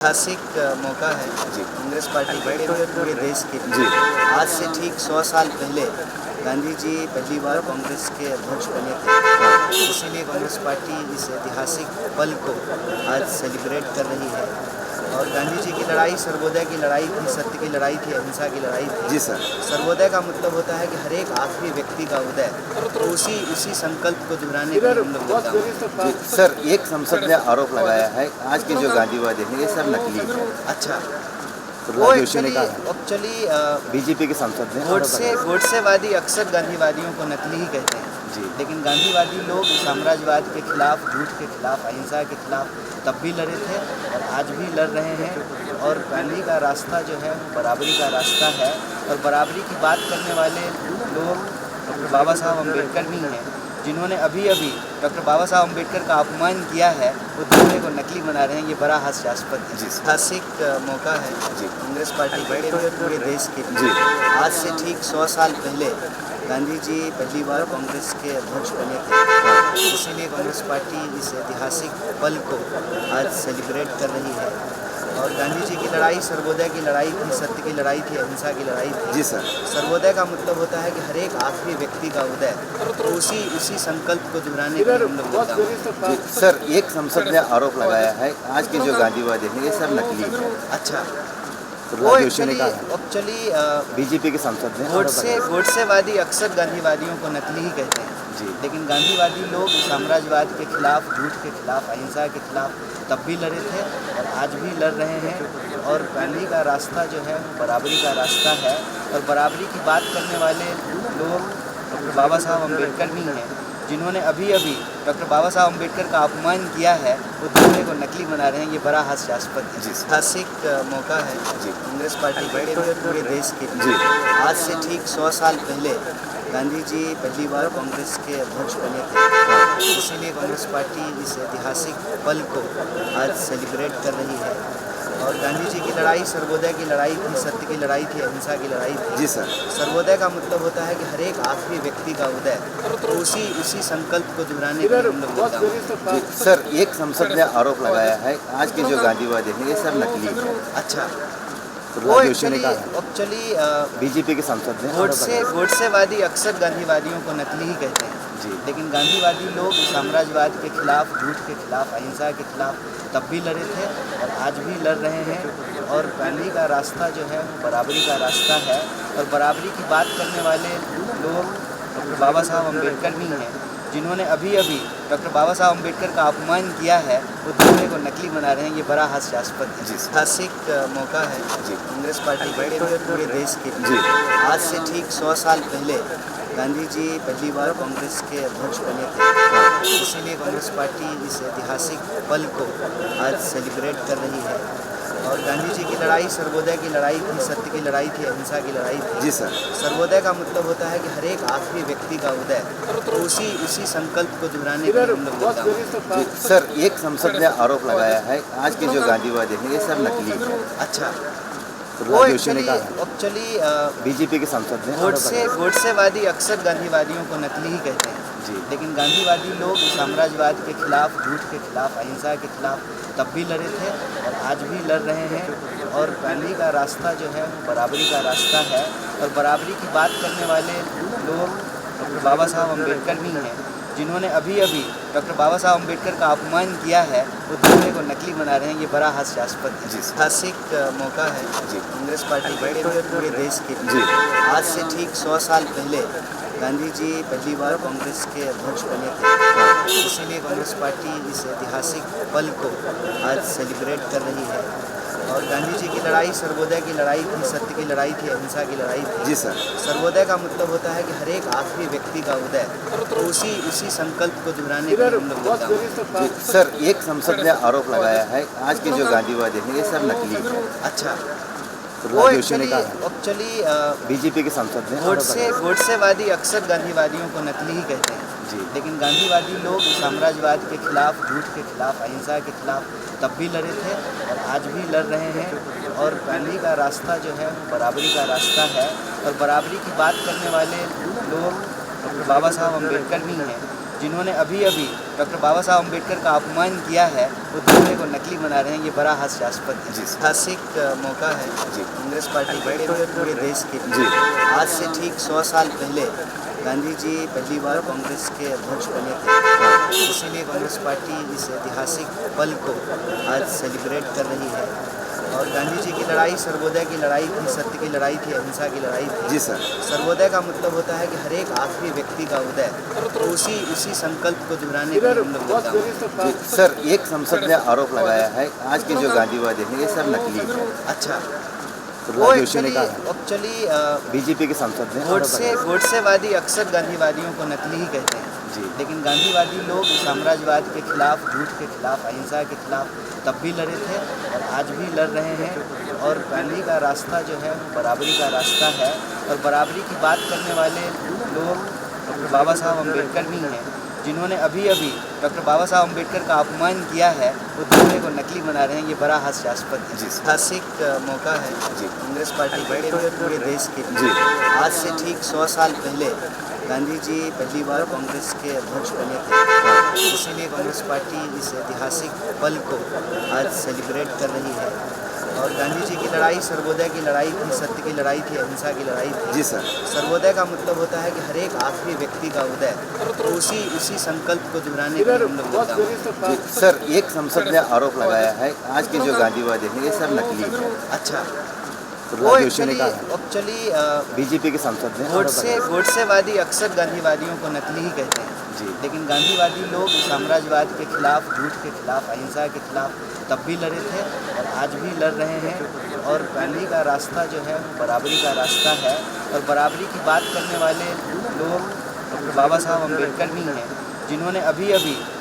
ऐतिहासिक मौका है जी कांग्रेस पार्टी के लिए और पूरे देश के जी लिए। आज से ठीक 100 साल पहले गांधी जी पहली बार कांग्रेस के अध्यक्ष बने थे। इसीलिए कांग्रेस पार्टी इस ऐतिहासिक पल को आज सेलिब्रेट कर रही है। और गांधी जी की लड़ाई सर्वोदय की लड़ाई थी, सत्य की लड़ाई थी, अहिंसा की लड़ाई थी। जी सर। सर्वोदय का मतलब होता है कि हर एक आखिरी व्यक्ति का उदय, तो उसी संकल्प को दोहराने के लिए हम लोग योगदान देते हैं। जी सर, एक संसद ने आरोप लगाया है आज के जो गांधीवादी हैं ये सब नकली है। अच्छा, वो प्रहलाद जोशी ने कहा है। एक्चुअली बीजेपी के सांसद ने आरोप लगाया। गोडसेवादी अक्सर गांधीवादियों को नकली ही कहते हैं। जी लेकिन गांधीवादी लोग साम्राज्यवाद के खिलाफ, झूठ के खिलाफ, अहिंसा के खिलाफ तब भी लड़े थे और आज भी लड़ रहे हैं। और गांधी का रास्ता जो है वो बराबरी का रास्ता है। और बराबरी की बात करने वाले लोग डॉक्टर बाबा साहब अम्बेडकर भी हैं, जिन्होंने अभी डॉक्टर बाबा साहब अम्बेडकर का अपमान किया है, वो दूसरे को नकली बना रहे हैं। ये बड़ा हास्यास्पद है। जी। ऐतिहासिक मौका है जी कांग्रेस पार्टी के लिए और पूरे देश के लिए। जी आज से ठीक 100 साल पहले गांधी जी पहली बार कांग्रेस के अध्यक्ष बने थे। इसीलिए कांग्रेस पार्टी इस ऐतिहासिक पल को आज सेलिब्रेट कर रही है। और गांधी जी की लड़ाई सर्वोदय की लड़ाई थी, सत्य की लड़ाई थी, अहिंसा की लड़ाई थी। जी सर। सर्वोदय का मतलब होता है कि हर एक आखिरी व्यक्ति का उदय, तो उसी संकल्प को दोहराने के लिए हम लोग योगदान देते हैं। जी सर, एक संसद ने आरोप लगाया है आज के जो गांधीवादी हैं ये सब नकली है। अच्छा, प्रहलाद जोशी ने कहा है। एक्चुअली बीजेपी के सांसद ने आरोप लगाया। गोडसेवादी अक्सर गांधीवादियों को नकली ही कहते हैं। जी लेकिन गांधीवादी लोग साम्राज्यवाद के खिलाफ, झूठ के खिलाफ, अहिंसा के खिलाफ तब भी लड़े थे और आज भी लड़ रहे हैं। और गांधी का रास्ता जो है वो बराबरी का रास्ता है। और बराबरी की बात करने वाले लोग डॉक्टर बाबा साहब अम्बेडकर भी हैं, जिन्होंने अभी डॉक्टर बाबा साहब अम्बेडकर का अपमान किया है, वो दूसरे को नकली बना रहे हैं। ये बड़ा हास्यास्पद है। जी। ऐतिहासिक मौका है जी कांग्रेस पार्टी के लिए और पूरे देश के लिए। जी आज से ठीक 100 साल पहले गांधी जी पहली बार कांग्रेस के अध्यक्ष बने थे। इसीलिए कांग्रेस पार्टी इस ऐतिहासिक पल को आज सेलिब्रेट कर रही है। और गांधी जी की लड़ाई सर्वोदय की लड़ाई थी, सत्य की लड़ाई थी, अहिंसा की लड़ाई थी। जी सर। सर्वोदय का मतलब होता है कि हर एक आखिरी व्यक्ति का उदय, तो उसी संकल्प को दोहराने के लिए हम लोग योगदान देते हैं। जी सर, एक संसद ने आरोप लगाया है आज के जो गांधीवादी हैं ये सब नकली है। अच्छा, प्रहलाद जोशी ने कहा है। एक्चुअली बीजेपी के सांसद ने आरोप लगाया। गोडसेवादी अक्सर गांधीवादियों को नकली ही कहते हैं। जी लेकिन गांधीवादी लोग साम्राज्यवाद के खिलाफ, झूठ के खिलाफ, अहिंसा के खिलाफ तब भी लड़े थे और आज भी लड़ रहे हैं। और गांधी का रास्ता जो है वो बराबरी का रास्ता है। और बराबरी की बात करने वाले लोग डॉक्टर बाबा साहब अम्बेडकर भी हैं, जिन्होंने अभी डॉक्टर बाबा साहब अम्बेडकर का अपमान किया है, वो दूसरे को नकली बना रहे हैं। ये बड़ा हास्यास्पद है। जी। ऐतिहासिक मौका है जी कांग्रेस पार्टी के लिए और पूरे देश के लिए। जी आज से ठीक 100 साल पहले गांधी जी पहली बार कांग्रेस के अध्यक्ष बने थे। इसीलिए कांग्रेस पार्टी इस ऐतिहासिक पल को आज सेलिब्रेट कर रही है। और गांधी जी की लड़ाई सर्वोदय की लड़ाई थी, सत्य की लड़ाई थी, अहिंसा की लड़ाई थी। जी सर। सर्वोदय का मतलब होता है कि हर एक आखिरी व्यक्ति का उदय, तो उसी संकल्प को दोहराने के लिए हम लोग योगदान देते हैं। जी सर, एक संसद ने आरोप लगाया है आज के जो गांधीवादी हैं ये सब नकली है। अच्छा, प्रहलाद जोशी ने कहा है। एक्चुअली बीजेपी के सांसद ने आरोप लगाया। गोडसेवादी अक्सर गांधीवादियों को नकली ही कहते हैं। जी लेकिन गांधीवादी लोग साम्राज्यवाद के खिलाफ, झूठ के खिलाफ, अहिंसा के खिलाफ तब भी लड़े थे और आज भी लड़ रहे हैं। और गांधी का रास्ता जो है वो बराबरी का रास्ता है। और बराबरी की बात करने वाले लोग डॉक्टर बाबा साहब अम्बेडकर भी हैं, जिन्होंने अभी डॉक्टर बाबा साहब अम्बेडकर का अपमान किया है, वो दूसरे को नकली बना रहे हैं। ये बड़ा हास्यास्पद है। जी। ऐतिहासिक मौका है जी कांग्रेस पार्टी के लिए और पूरे देश के लिए। जी आज से ठीक 100 साल पहले गांधी जी पहली बार कांग्रेस के अध्यक्ष बने थे। इसीलिए कांग्रेस पार्टी इस ऐतिहासिक पल को आज सेलिब्रेट कर रही है। और गांधी जी की लड़ाई सर्वोदय की लड़ाई थी, सत्य की लड़ाई थी, अहिंसा की लड़ाई थी। जी सर। सर्वोदय का मतलब होता है कि हर एक आखिरी व्यक्ति का उदय, तो उसी संकल्प को दोहराने के लिए हम लोग योगदान देते हैं। जी सर, एक संसद ने आरोप लगाया है आज के जो गांधीवादी हैं ये सब नकली है। अच्छा, प्रहलाद जोशी ने कहा है। एक्चुअली बीजेपी के सांसद ने आरोप लगाया। गोडसेवादी अक्सर गांधीवादियों को नकली ही कहते हैं। जी लेकिन गांधीवादी लोग साम्राज्यवाद के खिलाफ, झूठ के खिलाफ, अहिंसा के खिलाफ तब भी लड़े थे और आज भी लड़ रहे हैं। और गांधी का रास्ता जो है वो बराबरी का रास्ता है। और बराबरी की बात करने वाले लोग डॉक्टर बाबा साहब अम्बेडकर भी हैं, जिन्होंने अभी डॉक्टर बाबा साहब अम्बेडकर का अपमान किया है, वो दूसरे को नकली बना रहे हैं, ये बड़ा हास्यास्पद है। ऐतिहासिक मौका है कांग्रेस पार्टी के लिए, पूरे देश के लिए। आज से ठीक 100 साल पहले गांधी जी पहली बार कांग्रेस के अध्यक्ष बने थे, इसीलिए कांग्रेस पार्टी इस ऐतिहासिक पल को आज सेलिब्रेट कर रही है। और गांधी जी की लड़ाई सर्वोदय की लड़ाई थी, सत्य की लड़ाई थी, अहिंसा की लड़ाई थी। जी सर। सर्वोदय का मतलब होता है कि हर एक आखिरी व्यक्ति का उदय, तो उसी संकल्प को दोहराने के लिए हम लोग योगदान। जी सर, एक संसद ने आरोप लगाया है आज के जो गांधीवादी हैं ये सब नकली है। अच्छा, वो वो एक्चुअली एक्चुअली बीजेपी के सांसद ने गोडसेवादी अक्सर गांधीवादियों को नकली ही कहते हैं जी। लेकिन गांधीवादी लोग साम्राज्यवाद के खिलाफ, झूठ के खिलाफ, अहिंसा के खिलाफ तब भी लड़े थे और आज भी लड़ रहे हैं। और गांधी का रास्ता जो है वो बराबरी का रास्ता है, और बराबरी की बात करने वाले लोग डॉक्टर बाबा साहब अम्बेडकर भी हैं, जिन्होंने अभी डॉक्टर बाबा साहब अम्बेडकर का अपमान किया है, वो दूसरे को नकली बना रहे हैं, ये बड़ा हास्यास्पद है। ऐतिहासिक मौका है कांग्रेस पार्टी के लिए, पूरे देश के लिए। आज से ठीक 100 साल पहले गांधी जी पहली बार कांग्रेस के अध्यक्ष बने थे, इसीलिए कांग्रेस पार्टी इस ऐतिहासिक पल को आज सेलिब्रेट कर रही है। और गांधी जी की लड़ाई सर्वोदय की लड़ाई थी, सत्य की लड़ाई थी, अहिंसा की लड़ाई थी। जी सर। सर्वोदय का मतलब होता है कि हर एक आखिरी व्यक्ति का उदय, तो उसी संकल्प को दोहराने के लिए हम लोग योगदान। जी सर, एक संसद ने आरोप लगाया है आज के जो गांधीवादी हैं ये सब नकली है। अच्छा, वो एक्चुअली बीजेपी के सांसद ने गोडसेवादी अक्सर गांधीवादियों को नकली ही कहते हैं जी। लेकिन गांधीवादी लोग साम्राज्यवाद के खिलाफ, झूठ के खिलाफ, अहिंसा के खिलाफ तब भी लड़े थे और आज भी लड़ रहे हैं। और गांधी का रास्ता जो है वो बराबरी का रास्ता है, और बराबरी की बात करने वाले लोग डॉक्टर बाबा साहब अम्बेडकर भी हैं, जिन्होंने अभी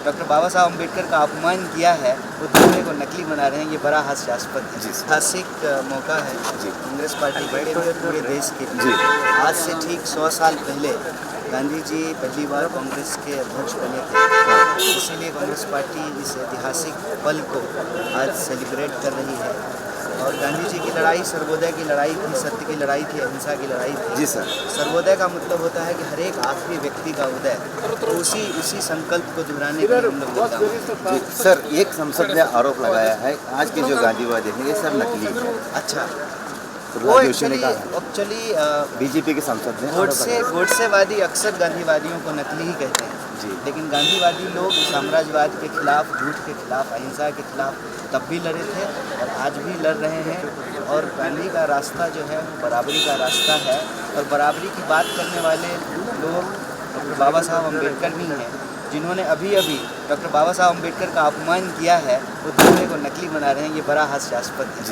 डॉक्टर बाबा साहब अम्बेडकर का अपमान किया है, वो दूसरे को नकली बना रहे हैं, ये बड़ा हास्यास्पद है। ऐतिहासिक मौका है कांग्रेस पार्टी के लिए, पूरे देश के लिए। आज से ठीक 100 साल पहले गांधी जी पहली बार कांग्रेस के अध्यक्ष बने थे, इसीलिए कांग्रेस पार्टी इस ऐतिहासिक पल को आज सेलिब्रेट कर रही है। और गांधी जी की लड़ाई सर्वोदय की लड़ाई थी, सत्य की लड़ाई थी, अहिंसा की लड़ाई थी। जी सर। सर्वोदय का मतलब होता है कि हर एक आखिरी व्यक्ति का उदय, तो उसी संकल्प को दोहराने के लिए हम लोग योगदान। जी सर, एक संसद ने आरोप लगाया है आज के जो गांधीवादी हैं ये सब नकली है। अच्छा, वो एक्चुअली बीजेपी के सांसद ने गोडसेवादी अक्सर गांधीवादियों को नकली ही कहते हैं जी। लेकिन गांधीवादी लोग साम्राज्यवाद के खिलाफ, झूठ के खिलाफ, अहिंसा के खिलाफ तब भी लड़े थे और आज भी लड़ रहे हैं। और गांधी का रास्ता जो है वो बराबरी का रास्ता है, और बराबरी की बात करने वाले लोग डॉक्टर बाबा साहब अम्बेडकर भी हैं, जिन्होंने अभी डॉक्टर बाबा साहब अम्बेडकर का अपमान किया है, वो दूसरे को नकली बना रहे हैं, ये बड़ा हास्यास्पद है।